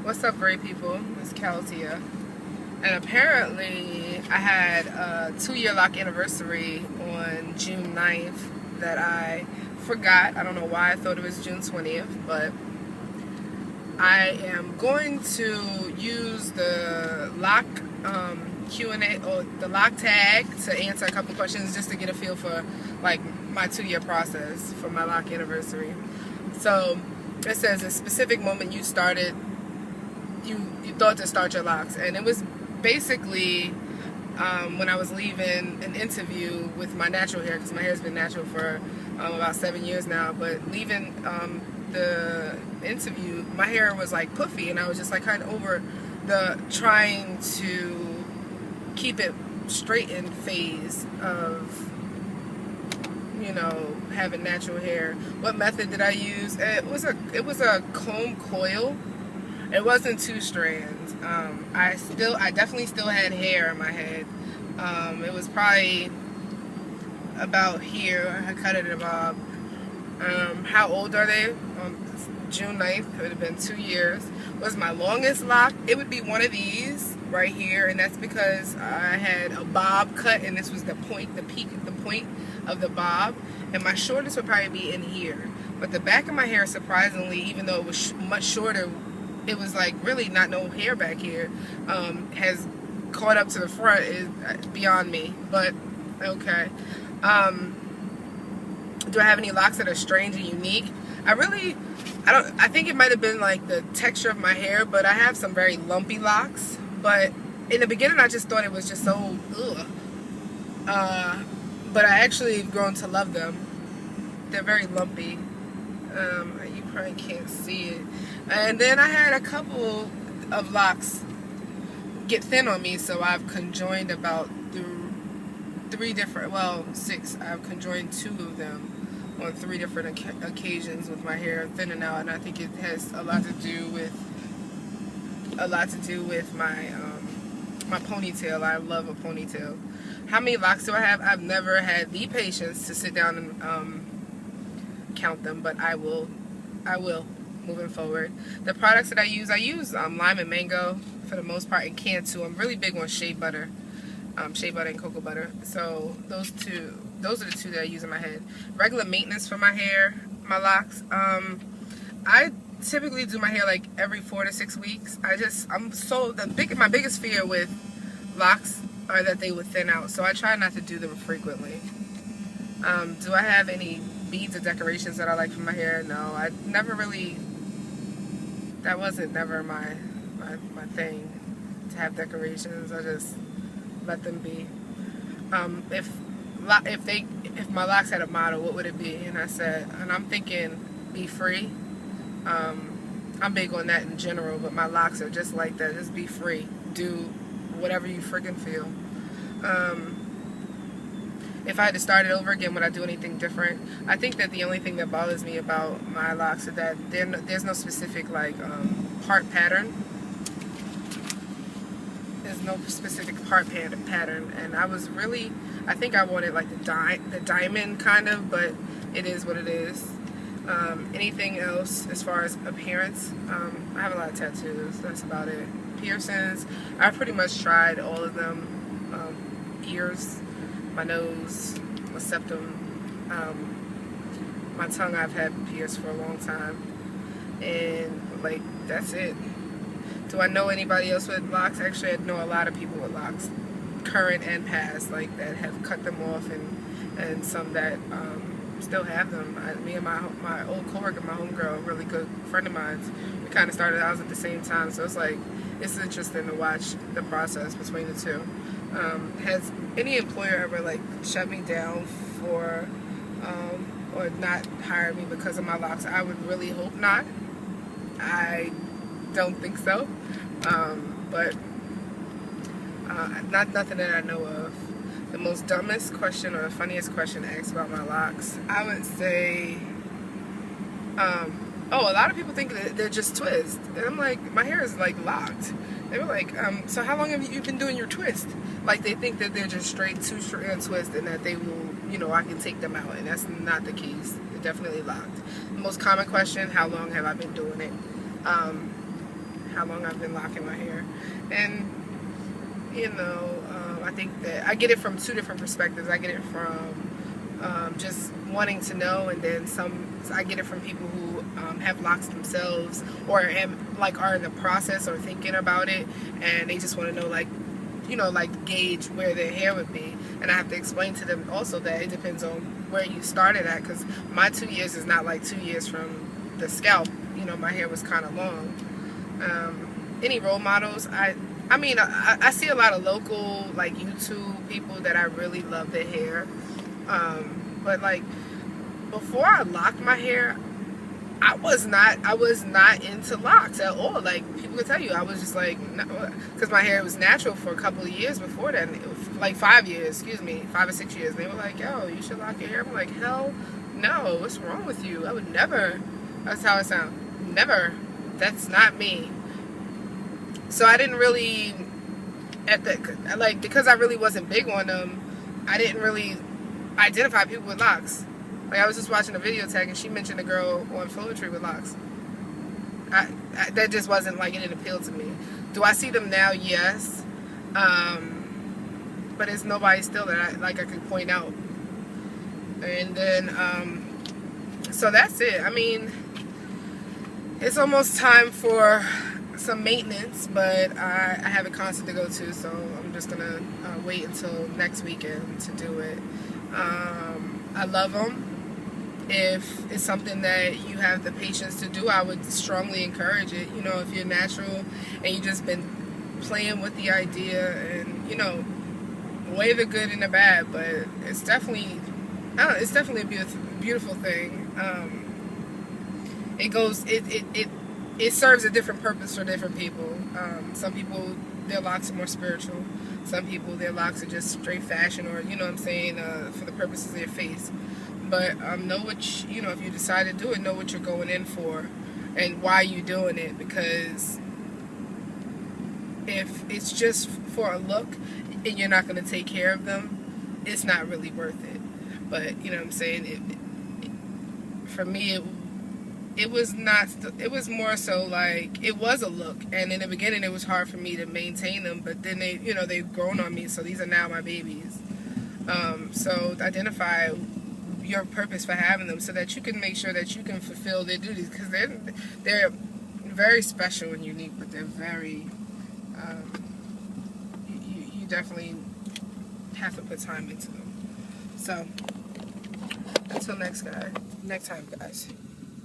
What's up, great people? It's Calatia. And apparently, I had a 2-year lock anniversary on June 9th that I forgot. I don't know why I thought it was June 20th, but I am going to use the lock Q&A or the Loc Tag to answer a couple questions just to get a feel for like my 2-year process for my lock anniversary. So it says a specific moment you started, you thought to start your locks, and it was basically when I was leaving an interview with my natural hair, because my hair's been natural for about 7 years now, but leaving the interview, my hair was like puffy, and I was just like kind of over the trying to keep it straightened phase of, you know, having natural hair. What method did I use? It was a comb coil. It wasn't 2 strands. I definitely still had hair in my head. It was probably about here. I cut it in a bob. How old are they? June 9th. It would have been 2 years. Was my longest lock? It would be one of these right here, and that's because I had a bob cut, and this was the point, the point of the bob. And my shortest would probably be in here. But the back of my hair, surprisingly, even though it was much shorter, it was like really not no hair back here, has caught up to the front is beyond me, but okay. Do I have any locks that are strange and unique? I think it might have been like the texture of my hair, but I have some very lumpy locks. But in the beginning I just thought it was just so ugh. But I actually have grown to love them. They're very lumpy. You probably can't see it. And then I had a couple of locks get thin on me, so I've conjoined about 6. I've conjoined 2 of them on 3 different occasions with my hair thinning out, and I think it has a lot to do with my my ponytail. I love a ponytail. How many locks do I have? I've never had the patience to sit down and count them, but I will moving forward. The products that I use lime and mango for the most part, and can too. I'm really big on shea butter and cocoa butter. So those are the 2 that I use in my head. Regular maintenance for my hair, my locks. I typically do my hair like every 4 to 6 weeks. My biggest fear with locks are that they would thin out, so I try not to do them frequently. Do I have any beads or decorations that I like for my hair? No, I never really. That wasn't never my thing to have decorations. I just let them be. If my locks had a motto, what would it be? And I'm thinking, be free. I'm big on that in general, but my locks are just like that. Just be free. Do whatever you freaking feel. If I had to start it over again, would I do anything different? I think that the only thing that bothers me about my locks is that there's no specific like part pattern. There's no specific part pattern, and I think I wanted like the diamond kind of, but it is what it is. Anything else as far as appearance? I have a lot of tattoos. That's about it. Piercings. I pretty much tried all of them. Ears, my nose, my septum, my tongue I've had pierced for a long time, and like that's it. Do I know anybody else with locks? Actually, I know a lot of people with locks, current and past, like that have cut them off, and some that still have them. Me and my old coworker, my homegirl, a really good friend of mine, we kind of started out at the same time, so it's interesting to watch the process between the 2. Has any employer ever like shut me down for or not hired me because of my locks? I would really hope not. I don't think so, but nothing that I know of. The most dumbest question or the funniest question asked about my locks, I would say, a lot of people think that they're just twists, and I'm like, my hair is like locked. They were like, so how long have you been doing your twist? Like, they think that they're just straight 2-strand twist and that they will, I can take them out, and that's not the case. They're definitely locked. The most common question, how long have I been doing it? how long I've been locking my hair. And you know, I think that I get it from 2 different perspectives. I get it from just wanting to know, and then I get it from people who have locks themselves, or are in the process or thinking about it, and they just want to know, like, you know, like gauge where their hair would be. And I have to explain to them also that it depends on where you started at, because my 2 years is not like 2 years from the scalp. You know, my hair was kind of long. Any role models? I mean, I see a lot of local, like, YouTube people that I really love their hair. But like, before I locked my hair, I was not into locks at all. Like, people could tell you, I was just like, because my hair was natural for a couple of years before that, like 5 years, 5 or 6 years. They were like, yo, you should lock your hair. I'm like, hell no, what's wrong with you? I would never. That's how it sounds. Never. That's not me. So I didn't really, because I really wasn't big on them, I didn't really identify people with locks. Like, I was just watching a video tag, and she mentioned a girl on Tree with locks. That just wasn't, like, it didn't appeal to me. Do I see them now? Yes. But it's nobody still that I could point out. And then, so that's it. I mean, it's almost time for some maintenance, but I have a concert to go to, so I'm just gonna wait until next weekend to do it. I love them. If it's something that you have the patience to do, I would strongly encourage it. You know, if you're natural and you've just been playing with the idea, and, you know, weigh the good and the bad, but it's definitely, it's definitely a beautiful thing. It serves a different purpose for different people. Some people, their locks are more spiritual. Some people, their locks are just straight fashion, or, you know what I'm saying, for the purposes of their face. But know what you know, if you decide to do it, know what you're going in for and why you're doing it. Because if it's just for a look and you're not going to take care of them, it's not really worth it. But, you know what I'm saying, for me, it was not. It was more so like, it was a look, and in the beginning it was hard for me to maintain them. But then they've grown on me, so these are now my babies. So identify your purpose for having them, so that you can make sure that you can fulfill their duties, because they're very special and unique, but they're very you definitely have to put time into them. So until next time, guys.